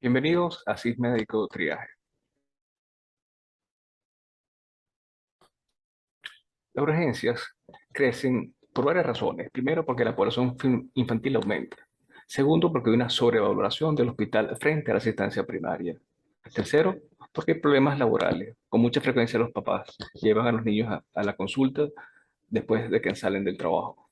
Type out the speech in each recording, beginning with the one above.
Bienvenidos a CIS Médico Triaje. Las urgencias crecen por varias razones. Primero, porque la población infantil aumenta. Segundo, porque hay una sobrevaloración del hospital frente a la asistencia primaria. Tercero, porque hay problemas laborales. Con mucha frecuencia los papás llevan a los niños a la consulta después de que salen del trabajo.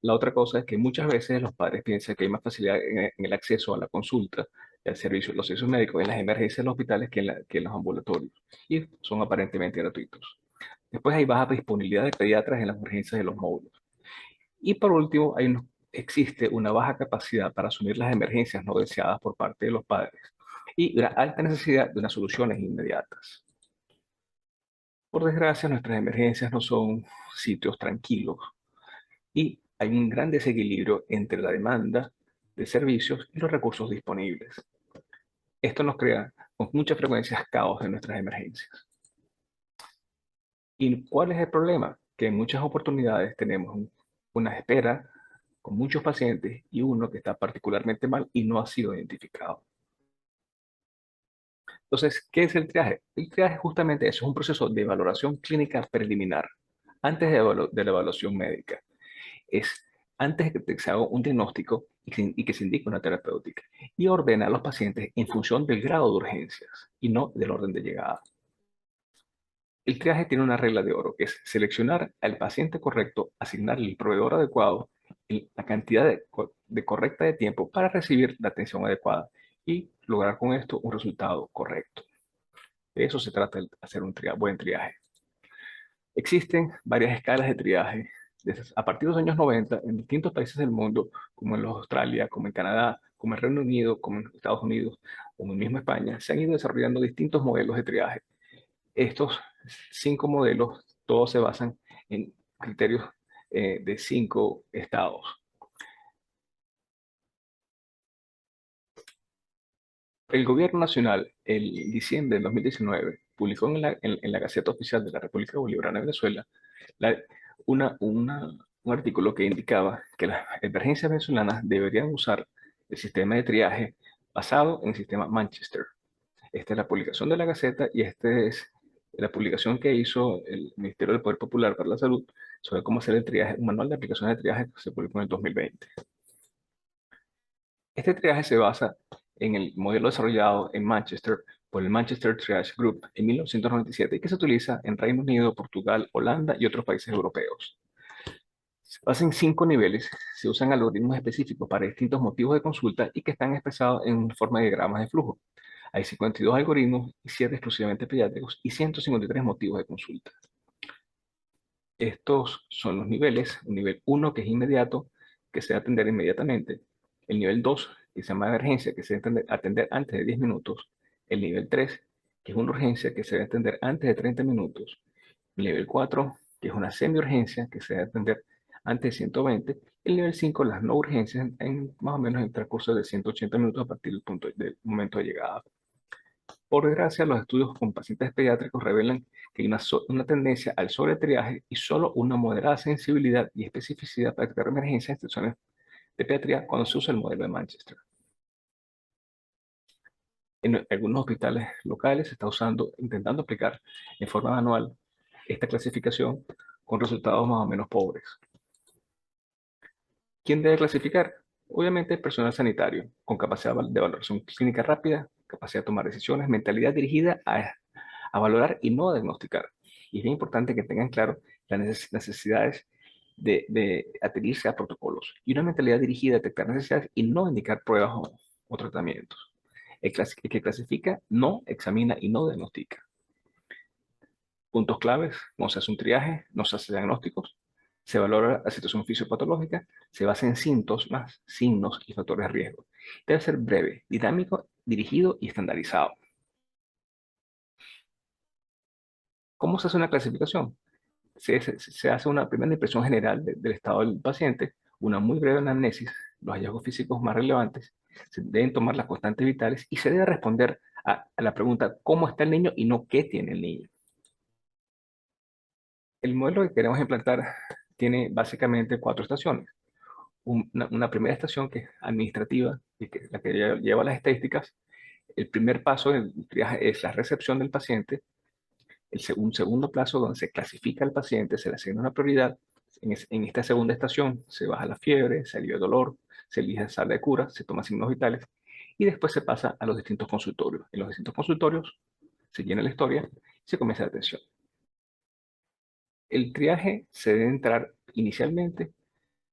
La otra cosa es que muchas veces los padres piensan que hay más facilidad en el acceso a la consulta y al servicio, los servicios médicos en las emergencias de los hospitales que en los ambulatorios. Y son aparentemente gratuitos. Después hay baja disponibilidad de pediatras en las urgencias de los módulos. Y por último, existe una baja capacidad para asumir las emergencias no deseadas por parte de los padres y una alta necesidad de unas soluciones inmediatas. Por desgracia, nuestras emergencias no son sitios tranquilos y hay un gran desequilibrio entre la demanda de servicios y los recursos disponibles. Esto nos crea con mucha frecuencia caos en nuestras emergencias. ¿Y cuál es el problema? Que en muchas oportunidades tenemos una espera con muchos pacientes y uno que está particularmente mal y no ha sido identificado. Entonces, ¿qué es el triaje? El triaje es justamente eso, es un proceso de valoración clínica preliminar, antes de la evaluación médica. Es antes de que se haga un diagnóstico y que se indique una terapéutica, y ordena a los pacientes en función del grado de urgencias y no del orden de llegada. El triaje tiene una regla de oro, que es seleccionar al paciente correcto, asignarle el proveedor adecuado, la cantidad correcta de tiempo para recibir la atención adecuada y lograr con esto un resultado correcto. De eso se trata de hacer un buen triaje. Existen varias escalas de triaje. A partir de los años 90, en distintos países del mundo, como en Australia, como en Canadá, como en Reino Unido, como en Estados Unidos, como en mismo España, se han ido desarrollando distintos modelos de triaje. Estos 5 modelos, todos se basan en criterios de 5 estados. El Gobierno Nacional, en diciembre de 2019, publicó en la Gaceta Oficial de la República Bolivariana de Venezuela la- un artículo que indicaba que las emergencias venezolanas deberían usar el sistema de triaje basado en el sistema Manchester. Esta es la publicación de la Gaceta y esta es la publicación que hizo el Ministerio del Poder Popular para la Salud sobre cómo hacer el triaje, un manual de aplicación de triaje que se publicó en el 2020. Este triaje se basa en el modelo desarrollado en Manchester por el Manchester Triage Group en 1997 y que se utiliza en Reino Unido, Portugal, Holanda y otros países europeos. Se basa en 5 niveles, se usan algoritmos específicos para distintos motivos de consulta y que están expresados en forma de diagramas de flujo. Hay 52 algoritmos y 7 exclusivamente pediátricos y 153 motivos de consulta. Estos son los niveles. Un nivel 1 que es inmediato, que se debe atender inmediatamente. El nivel 2 que se llama emergencia, que se debe atender antes de 10 minutos. El nivel 3 que es una urgencia, que se debe atender antes de 30 minutos. El nivel 4 que es una semi-urgencia, que se debe atender antes de 120. El nivel 5 las no urgencias, en más o menos en el transcurso de 180 minutos a partir del momento de llegada. Por desgracia, los estudios con pacientes pediátricos revelan que hay una tendencia al sobretriaje y solo una moderada sensibilidad y especificidad para detectar emergencias en instituciones de pediatría cuando se usa el modelo de Manchester. En algunos hospitales locales se está intentando aplicar en forma manual esta clasificación con resultados más o menos pobres. ¿Quién debe clasificar? Obviamente el personal sanitario, con capacidad de valoración clínica rápida, capacidad de tomar decisiones, mentalidad dirigida a valorar y no a diagnosticar. Y es bien importante que tengan claro las necesidades de adherirse a protocolos y una mentalidad dirigida a detectar necesidades y no indicar pruebas o tratamientos. El que clasifica no examina y no diagnostica. Puntos claves: no se hace un triaje, no se hace diagnósticos, se valora la situación fisiopatológica, se basa en síntomas, signos y factores de riesgo. Debe ser breve, dinámico, dirigido y estandarizado. ¿Cómo se hace una clasificación? Se hace una primera impresión general del estado del paciente, una muy breve anamnesis, los hallazgos físicos más relevantes, se deben tomar las constantes vitales y se debe responder a la pregunta ¿cómo está el niño? Y no ¿qué tiene el niño? El modelo que queremos implantar tiene básicamente 4 estaciones. Una primera estación que es administrativa, y que la que lleva las estadísticas, el primer paso del triaje es la recepción del paciente, un segundo paso donde se clasifica al paciente, se le asigna una prioridad. En esta segunda estación se baja la fiebre, se alivia el dolor, se elige sala de cura, se toman signos vitales y después se pasa a los distintos consultorios. En los distintos consultorios se llena la historia y se comienza la atención. El triaje se debe entrar inicialmente,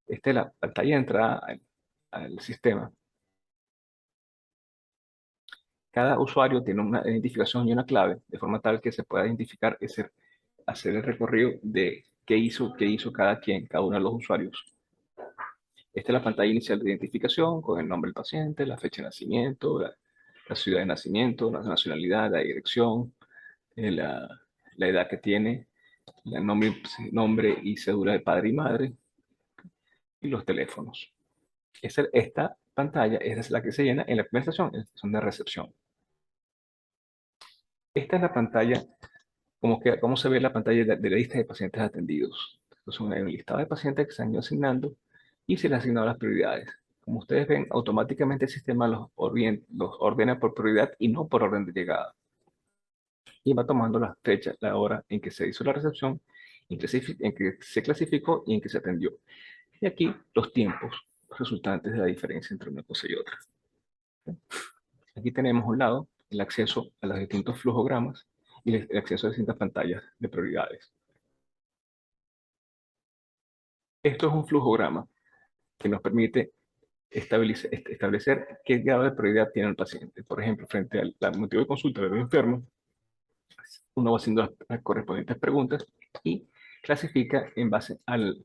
esta es la pantalla de entrada al sistema. Cada usuario tiene una identificación y una clave, de forma tal que se pueda identificar, hacer el recorrido de qué hizo cada quien, cada uno de los usuarios. Esta es la pantalla inicial de identificación con el nombre del paciente, la fecha de nacimiento, la ciudad de nacimiento, la nacionalidad, la dirección, la edad que tiene, el nombre y cédula de padre y madre y los teléfonos. Esta pantalla es la que se llena en la primera estación, en la estación de recepción. Esta es la pantalla, cómo se ve la pantalla de la lista de pacientes atendidos. Entonces, hay un listado de pacientes que se han ido asignando y se les han asignado las prioridades. Como ustedes ven, automáticamente el sistema los ordena por prioridad y no por orden de llegada. Y va tomando la fecha, la hora en que se hizo la recepción, en que se clasificó y en que se atendió. Y aquí los tiempos resultantes de la diferencia entre una cosa y otra. Aquí tenemos a un lado el acceso a los distintos flujogramas y el acceso a distintas pantallas de prioridades. Esto es un flujograma que nos permite establecer qué grado de prioridad tiene el paciente. Por ejemplo, frente al motivo de consulta del enfermo, uno va haciendo las correspondientes preguntas y clasifica en base al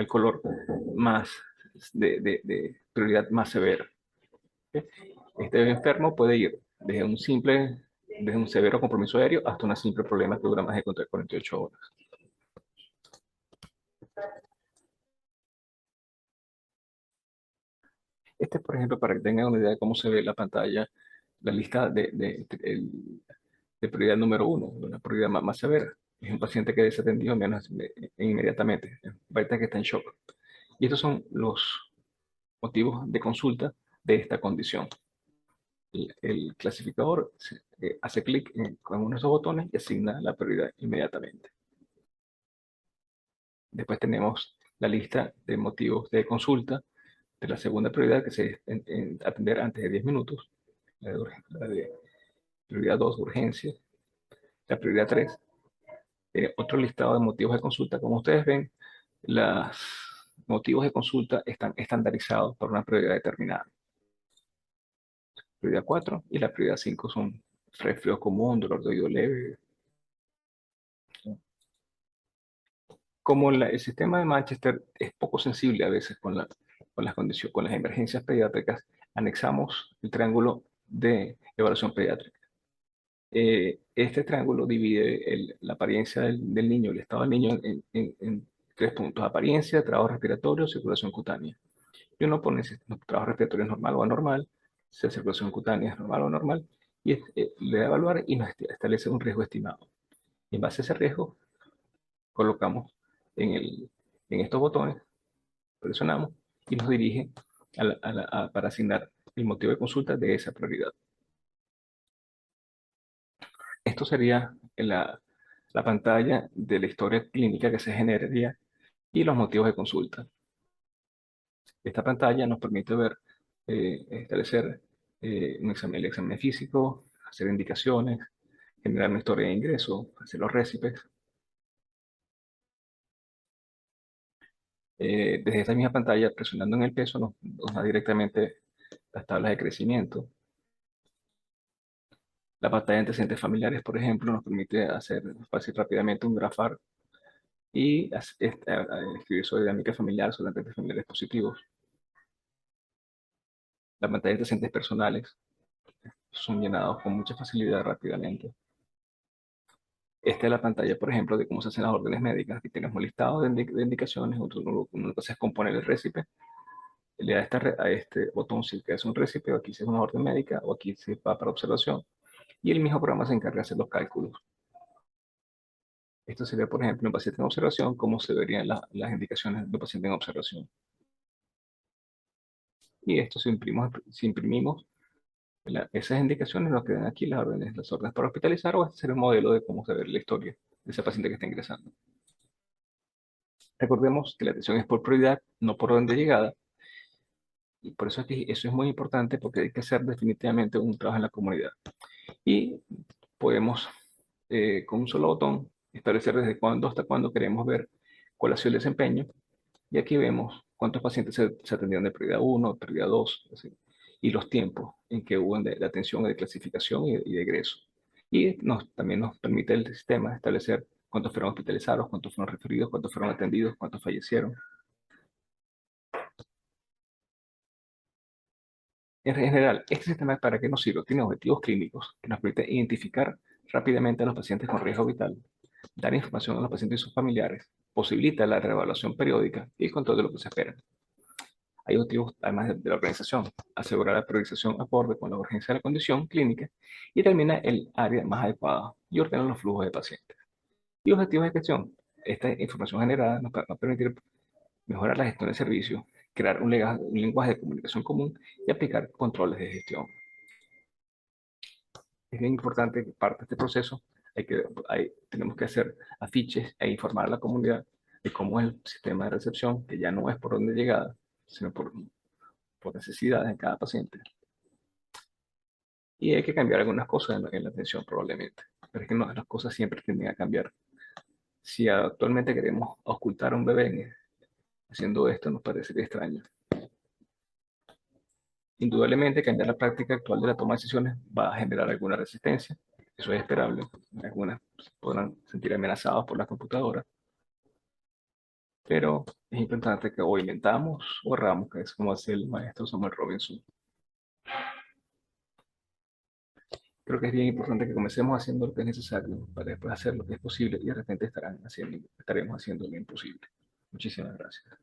color más de prioridad más severa. Este enfermo puede ir desde un severo compromiso aéreo hasta un simple problema que dura más de 48 horas. Este, por ejemplo, para que tengan una idea de cómo se ve la pantalla, la lista de prioridad número 1, de una prioridad más severa. Es un paciente que desatendió inmediatamente, ahorita que está en shock. Y estos son los motivos de consulta de esta condición. El clasificador hace clic con uno de esos botones y asigna la prioridad inmediatamente. Después tenemos la lista de motivos de consulta de la segunda prioridad, que se atender antes de 10 minutos. La de prioridad 2, urgencia. La prioridad 3, otro listado de motivos de consulta. Como ustedes ven, los motivos de consulta están estandarizados por una prioridad determinada. Prioridad 4 y la prioridad 5 son resfriado común, dolor de oído leve. Como el sistema de Manchester es poco sensible a veces con las emergencias pediátricas, anexamos el triángulo de evaluación pediátrica. Este triángulo divide la apariencia del niño, el estado del niño, en 3 puntos: apariencia, trabajo respiratorio, circulación cutánea. Y uno pone si el trabajo respiratorio es normal o anormal, si la circulación cutánea es normal o anormal, y le da a evaluar y nos establece un riesgo estimado. Y en base a ese riesgo, colocamos en estos botones, presionamos y nos dirige para asignar el motivo de consulta de esa prioridad. Esto sería la pantalla de la historia clínica que se generaría y los motivos de consulta. Esta pantalla nos permite ver, establecer el examen físico, hacer indicaciones, generar una historia de ingreso, hacer los récipes. Desde esta misma pantalla, presionando en el peso, nos da directamente las tablas de crecimiento. La pantalla de antecedentes familiares, por ejemplo, nos permite hacer fácil rápidamente un grafar y escribir sobre dinámica familiar, sobre antecedentes familiares positivos. La pantalla de antecedentes personales son llenados con mucha facilidad rápidamente. Esta es la pantalla, por ejemplo, de cómo se hacen las órdenes médicas. Aquí tenemos un listado de indicaciones. Uno entonces compone el récipe, le da a este botón si es un récipe, o aquí si es una orden médica, o aquí se va para observación. Y el mismo programa se encarga de hacer los cálculos. Esto sería, por ejemplo, un paciente en observación, cómo se verían las indicaciones de un paciente en observación. Y esto si imprimimos Esas indicaciones nos quedan aquí, las órdenes para hospitalizar, o este sería un modelo de cómo se ve la historia de ese paciente que está ingresando. Recordemos que la atención es por prioridad, no por orden de llegada, y por eso aquí eso es muy importante porque hay que hacer definitivamente un trabajo en la comunidad. Y podemos, con un solo botón, establecer desde cuándo hasta cuándo queremos ver cuál ha sido el desempeño. Y aquí vemos cuántos pacientes se atendieron de prioridad uno, prioridad 2, así, y los tiempos en que hubo de atención, de clasificación y de egreso. Y también nos permite el sistema establecer cuántos fueron hospitalizados, cuántos fueron referidos, cuántos fueron atendidos, cuántos fallecieron. En general, este sistema, ¿para qué nos sirve? Tiene objetivos clínicos que nos permite identificar rápidamente a los pacientes con riesgo vital, dar información a los pacientes y sus familiares, posibilita la reevaluación periódica y el control de lo que se espera. Hay objetivos, además de la organización, asegurar la priorización acorde con la urgencia de la condición clínica y determina el área más adecuada y ordena los flujos de pacientes. Y objetivos de gestión. Esta información generada nos va a permitir mejorar la gestión del servicio, crear un lenguaje de comunicación común y aplicar controles de gestión. Es bien importante que parte de este proceso tenemos que hacer afiches e informar a la comunidad de cómo es el sistema de recepción, que ya no es por orden de llegada, sino por necesidades de cada paciente. Y hay que cambiar algunas cosas en la atención probablemente. Pero es que no, las cosas siempre tienden a cambiar. Si actualmente queremos ocultar a un bebé haciendo esto, nos parecería extraño. Indudablemente, cambiar la práctica actual de la toma de decisiones va a generar alguna resistencia. Eso es esperable. Algunas se podrán sentir amenazadas por la computadora. Pero es importante que o inventamos o erramos, que es como hace el maestro Samuel Robinson. Creo que es bien importante que comencemos haciendo lo que es necesario para después hacer lo que es posible y de repente estaremos haciendo lo imposible. Muchísimas gracias.